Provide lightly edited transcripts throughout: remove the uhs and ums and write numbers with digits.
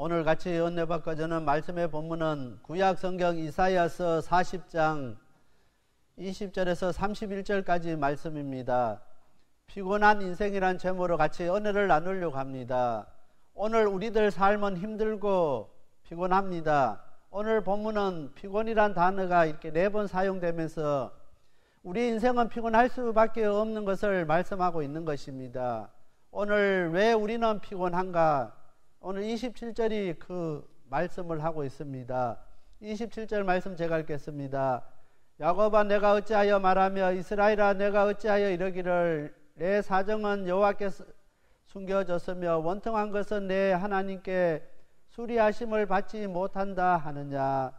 오늘 같이 은혜 받고자는 말씀의 본문은 구약 성경 이사야서 40장 20절에서 31절까지 말씀입니다. 피곤한 인생이란 제목으로 같이 은혜를 나누려고 합니다. 오늘 우리들 삶은 힘들고 피곤합니다. 오늘 본문은 피곤이란 단어가 이렇게 4번 사용되면서 우리 인생은 피곤할 수밖에 없는 것을 말씀하고 있는 것입니다. 오늘 왜 우리는 피곤한가? 오늘 27절이 그 말씀을 하고 있습니다. 27절 말씀 제가 읽겠습니다. 야곱아 내가 어찌하여 말하며 이스라엘아 내가 어찌하여 이러기를 내 사정은 여호와께서 숨겨졌으며 원통한 것은 내 하나님께 수리하심을 받지 못한다 하느냐.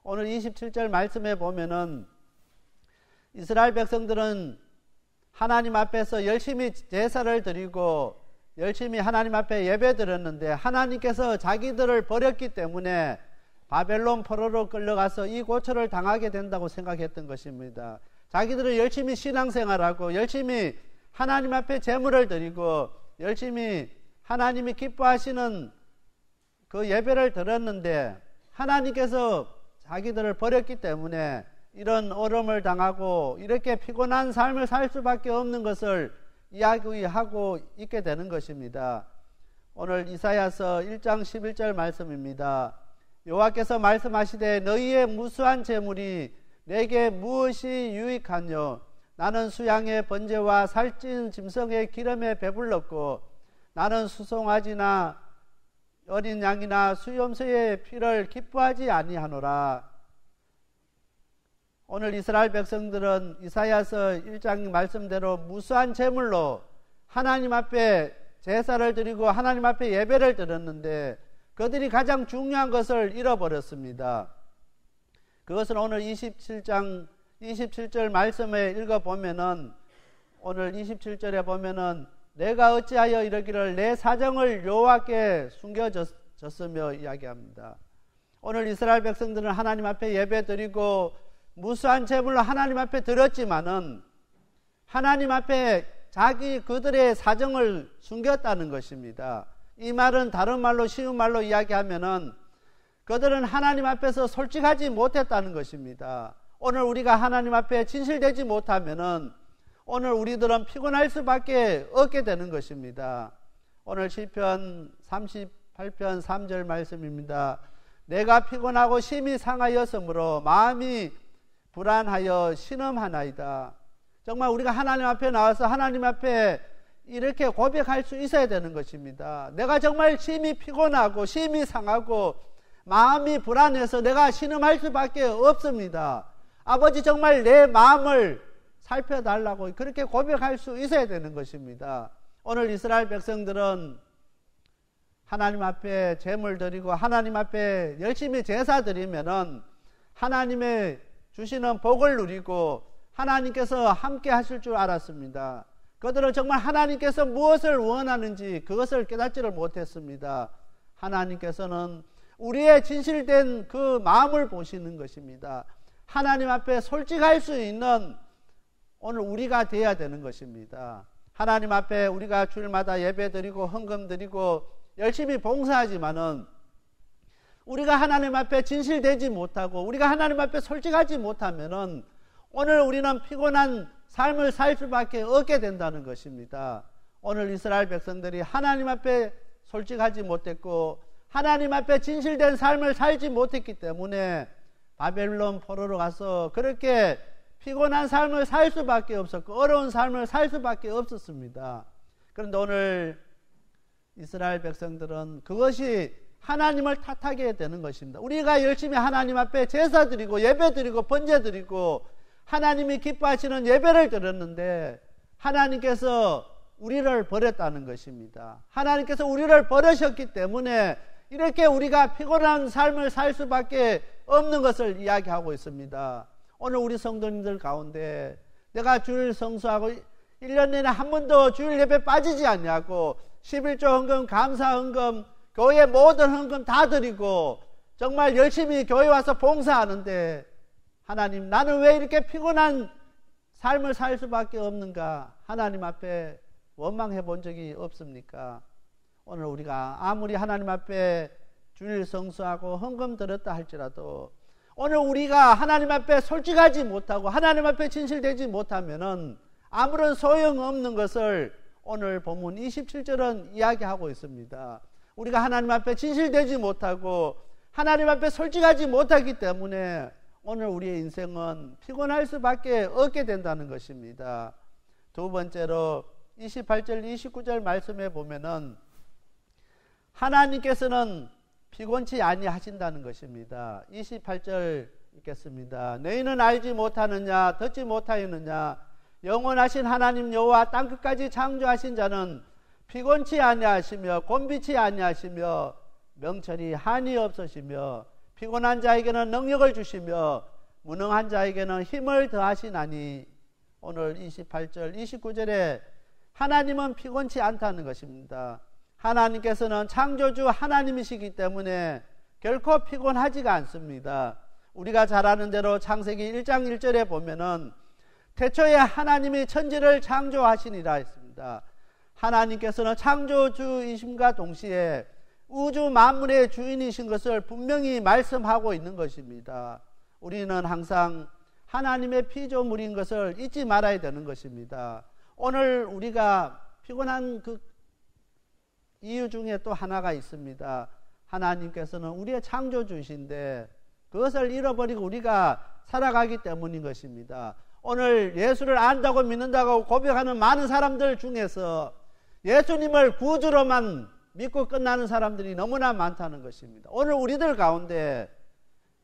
오늘 27절 말씀에 보면은 이스라엘 백성들은 하나님 앞에서 열심히 제사를 드리고 열심히 하나님 앞에 예배 드렸는데 하나님께서 자기들을 버렸기 때문에 바벨론 포로로 끌려가서 이 고초를 당하게 된다고 생각했던 것입니다. 자기들은 열심히 신앙생활하고 열심히 하나님 앞에 제물을 드리고 열심히 하나님이 기뻐하시는 그 예배를 드렸는데 하나님께서 자기들을 버렸기 때문에 이런 어려움을 당하고 이렇게 피곤한 삶을 살 수밖에 없는 것을 이야기하고 있게 되는 것입니다. 오늘 이사야서 1장 11절 말씀입니다. 여호와께서 말씀하시되 너희의 무수한 재물이 내게 무엇이 유익하뇨? 나는 수양의 번제와 살찐 짐승의 기름에 배불렀고 나는 수송아지나 어린 양이나 수염소의 피를 기뻐하지 아니하노라. 오늘 이스라엘 백성들은 이사야서 1장 말씀대로 무수한 제물로 하나님 앞에 제사를 드리고 하나님 앞에 예배를 드렸는데 그들이 가장 중요한 것을 잃어버렸습니다. 그것은 오늘 27장 27절 말씀에 읽어보면은 오늘 27절에 보면은 내가 어찌하여 이러기를 내 사정을 여호와께 숨겨졌으며 이야기합니다. 오늘 이스라엘 백성들은 하나님 앞에 예배 드리고 무수한 제물로 하나님 앞에 드렸지만은 하나님 앞에 그들의 사정을 숨겼다는 것입니다. 이 말은 다른 말로 쉬운 말로 이야기하면은 그들은 하나님 앞에서 솔직하지 못했다는 것입니다. 오늘 우리가 하나님 앞에 진실되지 못하면은 오늘 우리들은 피곤할 수밖에 없게 되는 것입니다. 오늘 시편 38편 3절 말씀입니다. 내가 피곤하고 심히 상하였으므로 마음이 불안하여 신음하나이다. 정말 우리가 하나님 앞에 나와서 하나님 앞에 이렇게 고백할 수 있어야 되는 것입니다. 내가 정말 심히 피곤하고 심히 상하고 마음이 불안해서 내가 신음할 수밖에 없습니다. 아버지 정말 내 마음을 살펴달라고 그렇게 고백할 수 있어야 되는 것입니다. 오늘 이스라엘 백성들은 하나님 앞에 제물 드리고 하나님 앞에 열심히 제사 드리면은 하나님의 주시는 복을 누리고 하나님께서 함께 하실 줄 알았습니다. 그들은 정말 하나님께서 무엇을 원하는지 그것을 깨닫지를 못했습니다. 하나님께서는 우리의 진실된 그 마음을 보시는 것입니다. 하나님 앞에 솔직할 수 있는 오늘 우리가 되어야 되는 것입니다. 하나님 앞에 우리가 주일마다 예배 드리고 헌금 드리고 열심히 봉사하지만은 우리가 하나님 앞에 진실되지 못하고 우리가 하나님 앞에 솔직하지 못하면은 오늘 우리는 피곤한 삶을 살 수밖에 없게 된다는 것입니다. 오늘 이스라엘 백성들이 하나님 앞에 솔직하지 못했고 하나님 앞에 진실된 삶을 살지 못했기 때문에 바벨론 포로로 가서 그렇게 피곤한 삶을 살 수밖에 없었고 어려운 삶을 살 수밖에 없었습니다. 그런데 오늘 이스라엘 백성들은 그것이 하나님을 탓하게 되는 것입니다. 우리가 열심히 하나님 앞에 제사 드리고 예배 드리고 번제 드리고 하나님이 기뻐하시는 예배를 드렸는데 하나님께서 우리를 버렸다는 것입니다. 하나님께서 우리를 버리셨기 때문에 이렇게 우리가 피곤한 삶을 살 수밖에 없는 것을 이야기하고 있습니다. 오늘 우리 성도님들 가운데 내가 주일 성수하고 1년 내내 한 번도 주일 예배 빠지지 않냐고 11조 헌금 감사 헌금 교회 모든 헌금 다 드리고 정말 열심히 교회 와서 봉사하는데 하나님 나는 왜 이렇게 피곤한 삶을 살 수밖에 없는가 하나님 앞에 원망해 본 적이 없습니까? 오늘 우리가 아무리 하나님 앞에 주일 성수하고 헌금 드렸다 할지라도 오늘 우리가 하나님 앞에 솔직하지 못하고 하나님 앞에 진실되지 못하면은 아무런 소용없는 것을 오늘 본문 27절은 이야기하고 있습니다. 우리가 하나님 앞에 진실되지 못하고 하나님 앞에 솔직하지 못하기 때문에 오늘 우리의 인생은 피곤할 수밖에 없게 된다는 것입니다. 두 번째로 28절 29절 말씀에 보면은 하나님께서는 피곤치 아니하신다는 것입니다. 28절 읽겠습니다. 너희는 알지 못하느냐 듣지 못하였느냐 영원하신 하나님 여호와 땅끝까지 창조하신 자는 피곤치 아니하시며 곤비치 아니하시며 명철이 한이 없으시며 피곤한 자에게는 능력을 주시며 무능한 자에게는 힘을 더하시나니 오늘 28절 29절에 하나님은 피곤치 않다는 것입니다. 하나님께서는 창조주 하나님이시기 때문에 결코 피곤하지가 않습니다. 우리가 잘 아는 대로 창세기 1장 1절에 보면은 태초에 하나님이 천지를 창조하시니라 했습니다. 하나님께서는 창조주이심과 동시에 우주 만물의 주인이신 것을 분명히 말씀하고 있는 것입니다. 우리는 항상 하나님의 피조물인 것을 잊지 말아야 되는 것입니다. 오늘 우리가 피곤한 그 이유 중에 또 하나가 있습니다. 하나님께서는 우리의 창조주이신데 그것을 잃어버리고 우리가 살아가기 때문인 것입니다. 오늘 예수를 안다고 믿는다고 고백하는 많은 사람들 중에서 예수님을 구주로만 믿고 끝나는 사람들이 너무나 많다는 것입니다. 오늘 우리들 가운데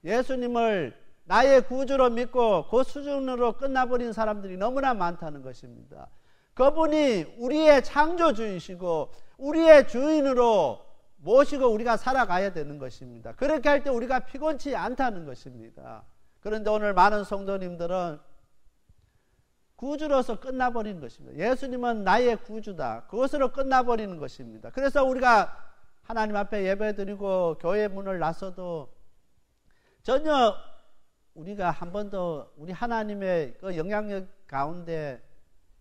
예수님을 나의 구주로 믿고 그 수준으로 끝나버린 사람들이 너무나 많다는 것입니다. 그분이 우리의 창조주이시고 우리의 주인으로 모시고 우리가 살아가야 되는 것입니다. 그렇게 할 때 우리가 피곤치 않다는 것입니다. 그런데 오늘 많은 성도님들은 구주로서 끝나버리는 것입니다. 예수님은 나의 구주다. 그것으로 끝나버리는 것입니다. 그래서 우리가 하나님 앞에 예배드리고 교회 문을 나서도 전혀 우리가 한 번도 우리 하나님의 그 영향력 가운데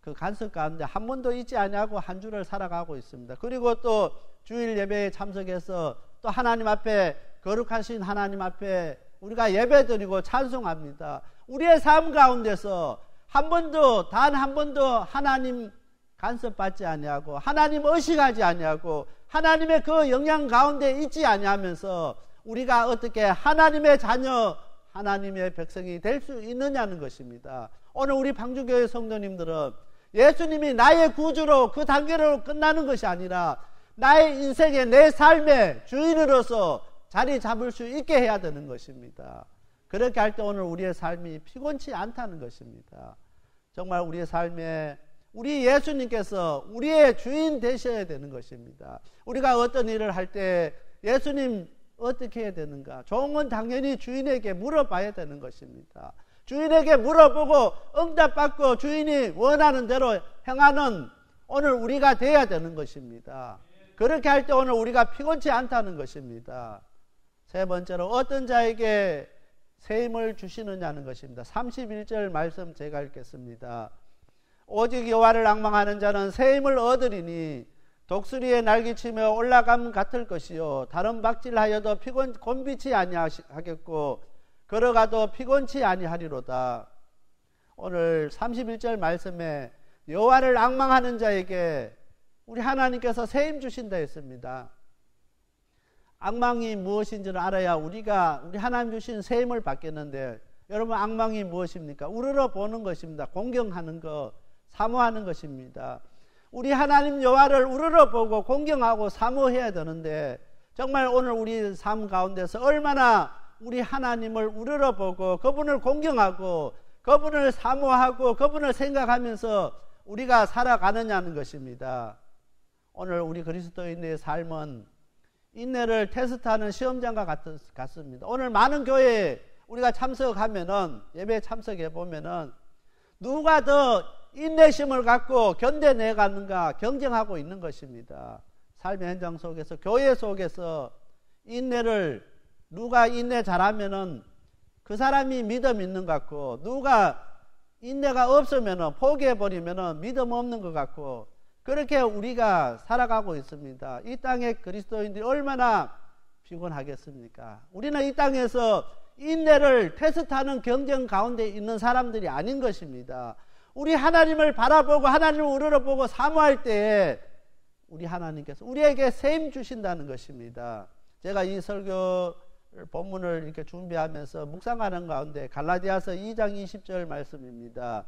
그 간섭 가운데 한 번도 있지 아니하고 한 주를 살아가고 있습니다. 그리고 또 주일 예배에 참석해서 또 하나님 앞에 거룩하신 하나님 앞에 우리가 예배드리고 찬송합니다. 우리의 삶 가운데서 단 한 번도 하나님 간섭받지 아니하고 하나님 의식하지 아니하고 하나님의 그 영향 가운데 있지 아니하면서 우리가 어떻게 하나님의 자녀 하나님의 백성이 될 수 있느냐는 것입니다. 오늘 우리 방주교회 성도님들은 예수님이 나의 구주로 그 단계로 끝나는 것이 아니라 나의 인생의 내 삶의 주인으로서 자리 잡을 수 있게 해야 되는 것입니다. 그렇게 할 때 오늘 우리의 삶이 피곤치 않다는 것입니다. 정말 우리의 삶에 우리 예수님께서 우리의 주인 되셔야 되는 것입니다. 우리가 어떤 일을 할 때 예수님 어떻게 해야 되는가? 좋은 건 당연히 주인에게 물어봐야 되는 것입니다. 주인에게 물어보고 응답받고 주인이 원하는 대로 행하는 오늘 우리가 돼야 되는 것입니다. 그렇게 할 때 오늘 우리가 피곤치 않다는 것입니다. 세 번째로 어떤 자에게 새 힘을 주시느냐는 것입니다. 31절 말씀 제가 읽겠습니다. 오직 여호와를 앙망하는 자는 새 힘을 얻으리니 독수리의 날개치며 올라감 같을 것이요 다른 박질하여도 곤비치 아니하겠고 걸어가도 피곤치 아니하리로다. 오늘 31절 말씀에 여호와를 앙망하는 자에게 우리 하나님께서 새 힘 주신다 했습니다. 앙망이 무엇인지를 알아야 우리가 우리 하나님 주신 새 힘을 받겠는데 여러분 앙망이 무엇입니까? 우러러 보는 것입니다. 공경하는 것, 사모하는 것입니다. 우리 하나님 여호와를 우러러 보고 공경하고 사모해야 되는데 정말 오늘 우리 삶 가운데서 얼마나 우리 하나님을 우러러 보고 그분을 공경하고 그분을 사모하고 그분을 생각하면서 우리가 살아가느냐는 것입니다. 오늘 우리 그리스도인의 삶은 인내를 테스트하는 시험장과 같습니다. 오늘 많은 교회에 우리가 참석하면은 예배에 참석해 보면은 누가 더 인내심을 갖고 견뎌내가는가 경쟁하고 있는 것입니다. 삶의 현장 속에서 교회 속에서 인내를 누가 인내 잘하면은 그 사람이 믿음 있는 것 같고 누가 인내가 없으면은 포기해 버리면은 믿음 없는 것 같고 그렇게 우리가 살아가고 있습니다. 이 땅의 그리스도인들이 얼마나 피곤하겠습니까? 우리는 이 땅에서 인내를 테스트하는 경쟁 가운데 있는 사람들이 아닌 것입니다. 우리 하나님을 바라보고 하나님을 우러러보고 사모할 때에 우리 하나님께서 우리에게 셈 주신다는 것입니다. 제가 이 설교 본문을 이렇게 준비하면서 묵상하는 가운데 갈라디아서 2장 20절 말씀입니다.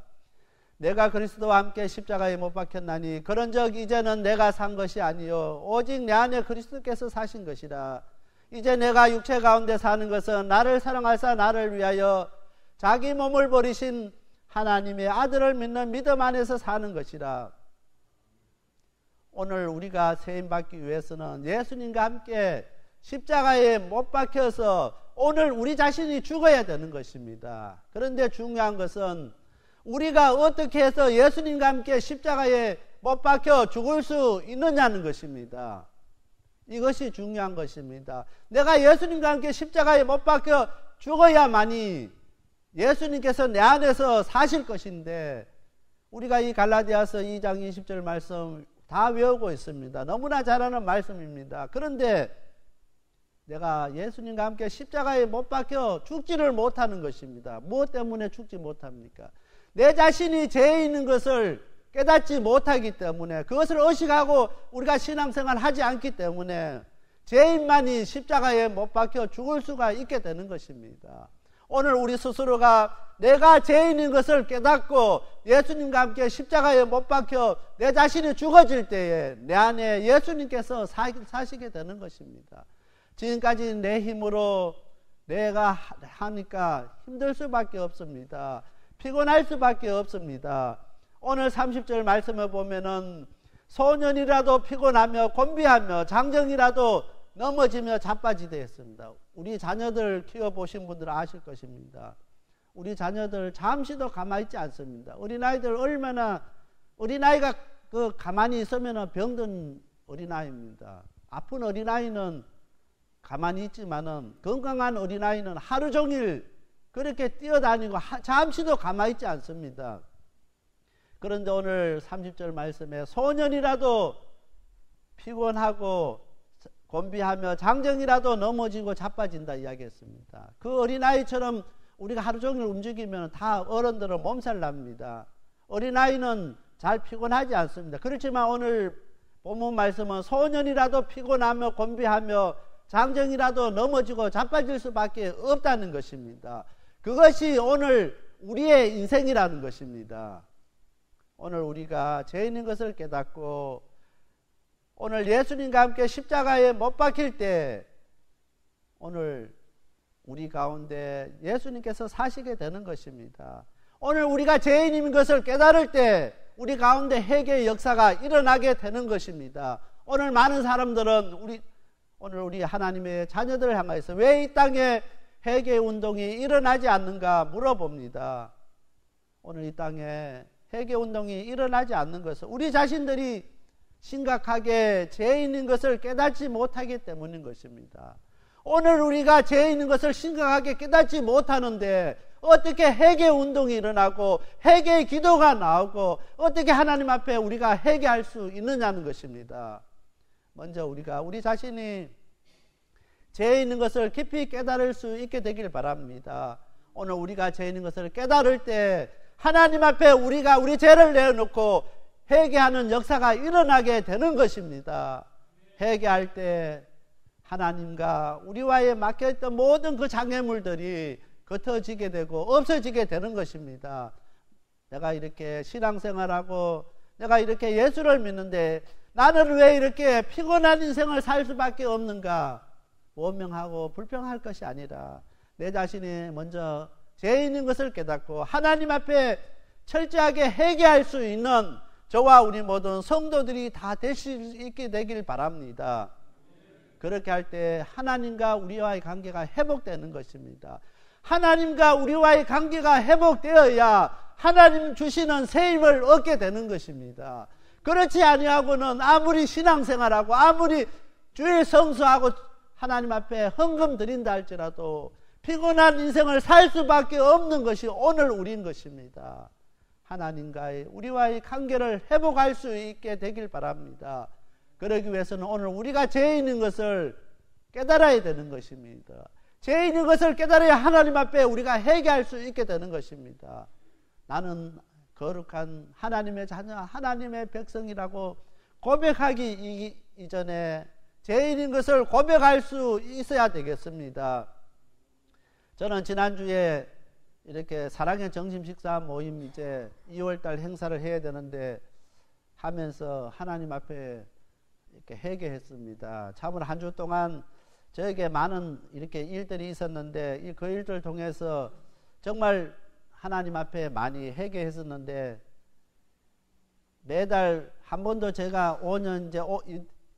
내가 그리스도와 함께 십자가에 못 박혔나니 그런즉 이제는 내가 산 것이 아니요 오직 내 안에 그리스도께서 사신 것이라. 이제 내가 육체 가운데 사는 것은 나를 사랑하사 나를 위하여 자기 몸을 버리신 하나님의 아들을 믿는 믿음 안에서 사는 것이라. 오늘 우리가 세임받기 위해서는 예수님과 함께 십자가에 못 박혀서 오늘 우리 자신이 죽어야 되는 것입니다. 그런데 중요한 것은 우리가 어떻게 해서 예수님과 함께 십자가에 못 박혀 죽을 수 있느냐는 것입니다. 이것이 중요한 것입니다. 내가 예수님과 함께 십자가에 못 박혀 죽어야만이 예수님께서 내 안에서 사실 것인데 우리가 이 갈라디아서 2장 20절 말씀 다 외우고 있습니다. 너무나 잘 아는 말씀입니다. 그런데 내가 예수님과 함께 십자가에 못 박혀 죽지를 못하는 것입니다. 무엇 때문에 죽지 못합니까? 내 자신이 죄에 있는 것을 깨닫지 못하기 때문에, 그것을 의식하고 우리가 신앙생활을 하지 않기 때문에 죄인만이 십자가에 못 박혀 죽을 수가 있게 되는 것입니다. 오늘 우리 스스로가 내가 죄인인 것을 깨닫고 예수님과 함께 십자가에 못 박혀 내 자신이 죽어질 때에 내 안에 예수님께서 사시게 되는 것입니다. 지금까지 내 힘으로 내가 하니까 힘들 수밖에 없습니다. 피곤할 수밖에 없습니다. 오늘 30절 말씀을 보면은 소년이라도 피곤하며 곤비하며 장정이라도 넘어지며 자빠지되 했습니다. 우리 자녀들 키워보신 분들은 아실 것입니다. 우리 자녀들 잠시도 가만히 있지 않습니다. 어린아이들 얼마나, 어린아이가 가만히 있으면 병든 어린아이입니다. 아픈 어린아이는 가만히 있지만은 건강한 어린아이는 하루 종일 그렇게 뛰어다니고 잠시도 가만히 있지 않습니다. 그런데 오늘 30절 말씀에 소년이라도 피곤하고 곤비하며 장정이라도 넘어지고 자빠진다 이야기했습니다. 그 어린아이처럼 우리가 하루 종일 움직이면 다 어른들은 몸살 납니다. 어린아이는 잘 피곤하지 않습니다. 그렇지만 오늘 본문 말씀은 소년이라도 피곤하며 곤비하며 장정이라도 넘어지고 자빠질 수밖에 없다는 것입니다. 그것이 오늘 우리의 인생이라는 것입니다. 오늘 우리가 죄인인 것을 깨닫고 오늘 예수님과 함께 십자가에 못 박힐 때 오늘 우리 가운데 예수님께서 사시게 되는 것입니다. 오늘 우리가 죄인인 것을 깨달을 때 우리 가운데 회개의 역사가 일어나게 되는 것입니다. 오늘 많은 사람들은 오늘 우리 하나님의 자녀들을 향해서 왜 이 땅에 회개 운동이 일어나지 않는가 물어봅니다. 오늘 이 땅에 회개 운동이 일어나지 않는 것은 우리 자신들이 심각하게 죄인인 것을 깨닫지 못하기 때문인 것입니다. 오늘 우리가 죄인인 것을 심각하게 깨닫지 못하는데 어떻게 회개 운동이 일어나고 회개의 기도가 나오고 어떻게 하나님 앞에 우리가 회개할 수 있느냐는 것입니다. 먼저 우리가 우리 자신이 죄 있는 것을 깊이 깨달을 수 있게 되길 바랍니다. 오늘 우리가 죄 있는 것을 깨달을 때 하나님 앞에 우리가 우리 죄를 내어놓고 회개하는 역사가 일어나게 되는 것입니다. 회개할 때 하나님과 우리와의 막혀있던 모든 그 장애물들이 걷어지게 되고 없어지게 되는 것입니다. 내가 이렇게 신앙생활하고 내가 이렇게 예수를 믿는데 나는 왜 이렇게 피곤한 인생을 살 수밖에 없는가? 원명하고 불평할 것이 아니라 내 자신이 먼저 죄 있는 것을 깨닫고 하나님 앞에 철저하게 회개할 수 있는 저와 우리 모든 성도들이 다 될 수 있게 되길 바랍니다. 그렇게 할 때 하나님과 우리와의 관계가 회복되는 것입니다. 하나님과 우리와의 관계가 회복되어야 하나님 주시는 새 힘을 얻게 되는 것입니다. 그렇지 아니하고는 아무리 신앙생활하고 아무리 주일 성수하고 하나님 앞에 헌금 드린다 할지라도 피곤한 인생을 살 수밖에 없는 것이 오늘 우리인 것입니다. 하나님과의 우리와의 관계를 회복할 수 있게 되길 바랍니다. 그러기 위해서는 오늘 우리가 죄 있는 것을 깨달아야 되는 것입니다. 죄 있는 것을 깨달아야 하나님 앞에 우리가 회개할 수 있게 되는 것입니다. 나는 거룩한 하나님의 자녀, 하나님의 백성이라고 고백하기 이전에 죄인인 것을 고백할 수 있어야 되겠습니다. 저는 지난주에 이렇게 사랑의 점심식사 모임 이제 2월달 행사를 해야 되는데 하면서 하나님 앞에 이렇게 회개했습니다. 참으로 한 주 동안 저에게 많은 이렇게 일들이 있었는데 그 일들 통해서 정말 하나님 앞에 많이 회개했었는데 매달 한 번도 제가 5년 이제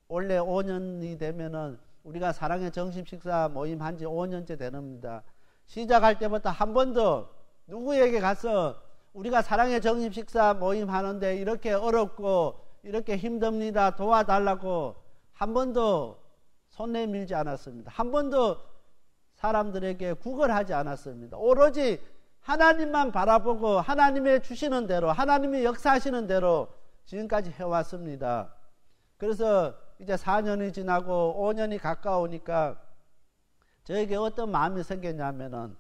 원래 5년이 되면은 우리가 사랑의 점심식사 모임 한 지 5년째 됩니다. 시작할 때부터 한 번도 누구에게 가서 우리가 사랑의 점심식사 모임 하는데 이렇게 어렵고 이렇게 힘듭니다. 도와달라고 한 번도 손 내밀지 않았습니다. 한 번도 사람들에게 구걸하지 않았습니다. 오로지 하나님만 바라보고 하나님의 주시는 대로 하나님의 역사하시는 대로 지금까지 해왔습니다. 그래서 이제 4년이 지나고 5년이 가까우니까 저에게 어떤 마음이 생겼냐면은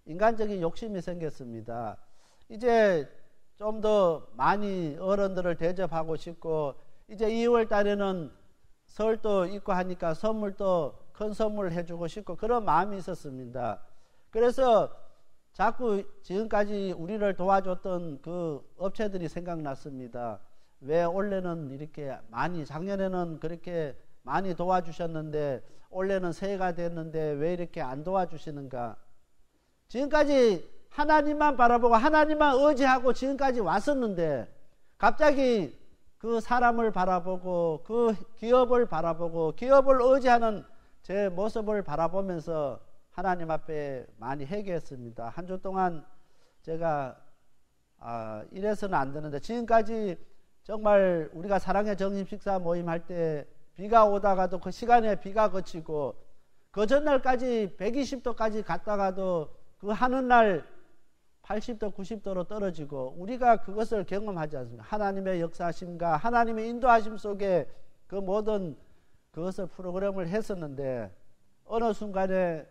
인간적인 욕심이 생겼습니다. 이제 좀 더 많이 어른들을 대접하고 싶고 이제 2월 달에는 설도 있고 하니까 선물도 큰 선물을 해주고 싶고 그런 마음이 있었습니다. 그래서 자꾸 지금까지 우리를 도와줬던 그 업체들이 생각났습니다. 왜 올해는 이렇게 많이 작년에는 그렇게 많이 도와주셨는데 올해는 새해가 됐는데 왜 이렇게 안 도와주시는가. 지금까지 하나님만 바라보고 하나님만 의지하고 지금까지 왔었는데 갑자기 그 사람을 바라보고 그 기업을 바라보고 기업을 의지하는 제 모습을 바라보면서 하나님 앞에 많이 회개했습니다. 한 주 동안 제가 이래서는 안 되는데 지금까지 정말 우리가 사랑의 점심식사 모임 할 때 비가 오다가도 그 시간에 비가 그치고 그 전날까지 120도까지 갔다가도 그 하는 날 80도 90도로 떨어지고 우리가 그것을 경험하지 않습니다. 하나님의 역사하심과 하나님의 인도하심 속에 그 모든 그것을 프로그램을 했었는데 어느 순간에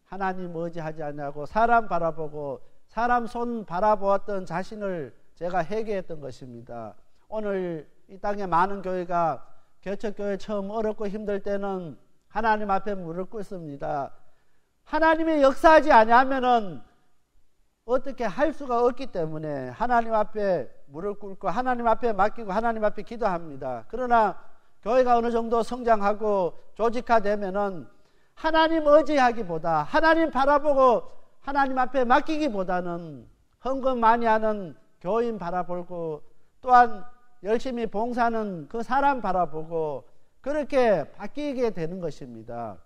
하나님 의지하지 않냐고 사람 바라보고 사람 손 바라보았던 자신을 제가 회개했던 것입니다. 오늘 이 땅에 많은 교회가 개척교회 처음 어렵고 힘들 때는 하나님 앞에 무릎 꿇습니다. 하나님의 역사하지 아니하면은 어떻게 할 수가 없기 때문에 하나님 앞에 무릎 꿇고 하나님 앞에 맡기고 하나님 앞에 기도합니다. 그러나 교회가 어느 정도 성장하고 조직화되면은 하나님 의지하기보다 하나님 바라보고 하나님 앞에 맡기기보다는 헌금 많이 하는 교인 바라보고 또한 열심히 봉사하는 그 사람 바라보고 그렇게 바뀌게 되는 것입니다.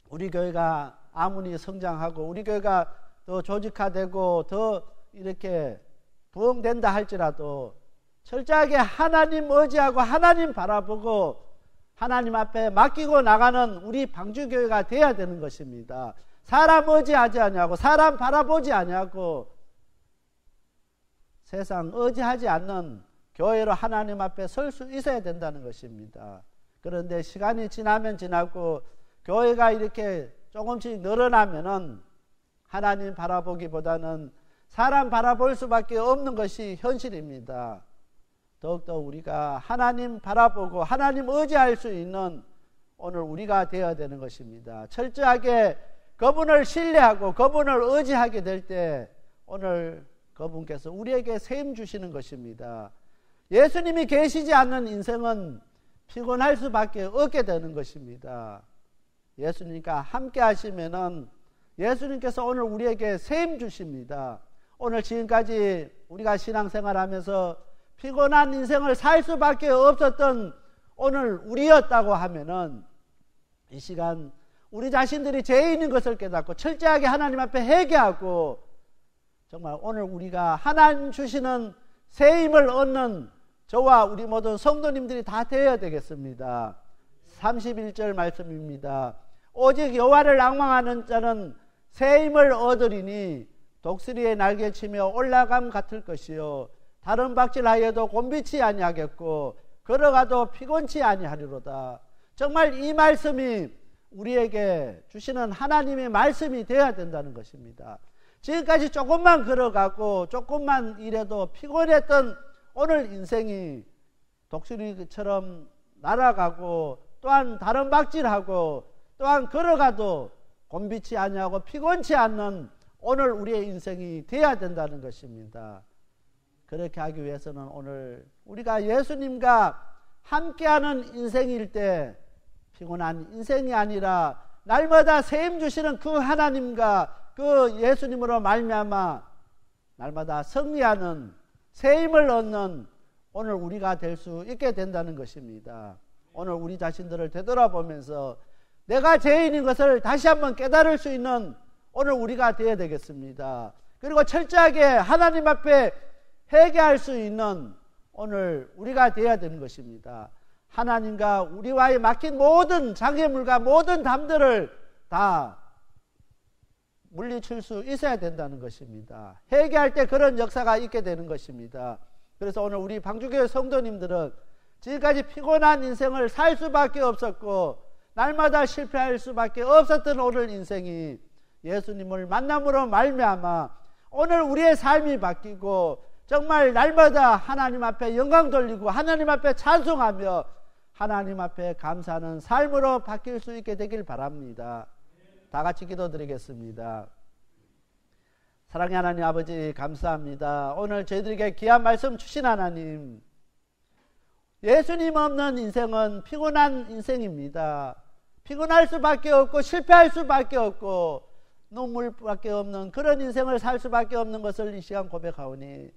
우리 교회가 아무리 성장하고 우리 교회가 더 조직화되고 더 이렇게 부흥된다 할지라도 철저하게 하나님 의지하고 하나님 바라보고 하나님 앞에 맡기고 나가는 우리 방주교회가 돼야 되는 것입니다. 사람 의지하지 아니하고 사람 바라보지 아니하고 세상 의지하지 않는 교회로 하나님 앞에 설 수 있어야 된다는 것입니다. 그런데 시간이 지나면 지나고 교회가 이렇게 조금씩 늘어나면은 하나님 바라보기보다는 사람 바라볼 수밖에 없는 것이 현실입니다. 더욱더 우리가 하나님 바라보고 하나님 의지할 수 있는 오늘 우리가 되어야 되는 것입니다. 철저하게 그분을 신뢰하고 그분을 의지하게 될 때 오늘 그분께서 우리에게 세임 주시는 것입니다. 예수님이 계시지 않는 인생은 피곤할 수밖에 없게 되는 것입니다. 예수님과 함께 하시면은 예수님께서 오늘 우리에게 세임 주십니다. 오늘 지금까지 우리가 신앙생활하면서 피곤한 인생을 살 수밖에 없었던 오늘 우리였다고 하면은 이 시간 우리 자신들이 죄인인 것을 깨닫고 철저하게 하나님 앞에 회개하고 정말 오늘 우리가 하나님 주시는 세임을 얻는 저와 우리 모든 성도님들이 다 되어야 되겠습니다. 31절 말씀입니다. 오직 여호와를 앙망하는 자는 세임을 얻으리니 독수리의 날개치며 올라감 같을 것이요 다른 박질하여도 곤비치 아니하겠고 걸어가도 피곤치 아니하리로다. 정말 이 말씀이 우리에게 주시는 하나님의 말씀이 되어야 된다는 것입니다. 지금까지 조금만 걸어가고 조금만 일해도 피곤했던 오늘 인생이 독수리처럼 날아가고 또한 다른 박질하고 또한 걸어가도 곤비치 아니하고 피곤치 않는 오늘 우리의 인생이 되어야 된다는 것입니다. 그렇게 하기 위해서는 오늘 우리가 예수님과 함께하는 인생일 때 피곤한 인생이 아니라 날마다 세임 주시는 그 하나님과 그 예수님으로 말미암아 날마다 승리하는 세임을 얻는 오늘 우리가 될 수 있게 된다는 것입니다. 오늘 우리 자신들을 되돌아보면서 내가 죄인인 것을 다시 한번 깨달을 수 있는 오늘 우리가 되어야 되겠습니다. 그리고 철저하게 하나님 앞에 회개할 수 있는 오늘 우리가 되어야 되는 것입니다. 하나님과 우리와의 막힌 모든 장애물과 모든 담들을 다 물리칠 수 있어야 된다는 것입니다. 회개할 때 그런 역사가 있게 되는 것입니다. 그래서 오늘 우리 방주교회 성도님들은 지금까지 피곤한 인생을 살 수밖에 없었고 날마다 실패할 수밖에 없었던 오늘 인생이 예수님을 만남으로 말미암아 오늘 우리의 삶이 바뀌고 정말 날마다 하나님 앞에 영광 돌리고 하나님 앞에 찬송하며 하나님 앞에 감사하는 삶으로 바뀔 수 있게 되길 바랍니다. 다 같이 기도드리겠습니다. 사랑의 하나님 아버지 감사합니다. 오늘 저희들에게 귀한 말씀 주신 하나님, 예수님 없는 인생은 피곤한 인생입니다. 피곤할 수밖에 없고 실패할 수밖에 없고 눈물밖에 없는 그런 인생을 살 수밖에 없는 것을 이 시간 고백하오니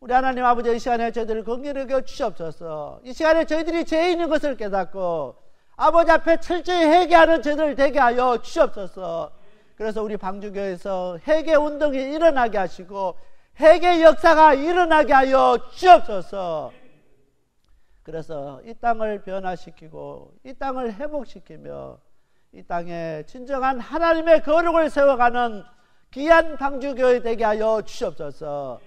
우리 하나님 아버지 이 시간에 저희들을 긍휼히 여겨 주시옵소서. 이 시간에 저희들이 죄인인 것을 깨닫고 아버지 앞에 철저히 회개하는 저희들 되게 하여 주시옵소서. 그래서 우리 방주교에서 회개 운동이 일어나게 하시고 회개 역사가 일어나게 하여 주시옵소서. 그래서 이 땅을 변화시키고 이 땅을 회복시키며 이 땅에 진정한 하나님의 거룩을 세워가는 귀한 방주교회 되게 하여 주시옵소서.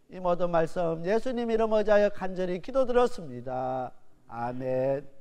이 모든 말씀 예수님 이름 의지하여 간절히 기도드렸습니다. 아멘.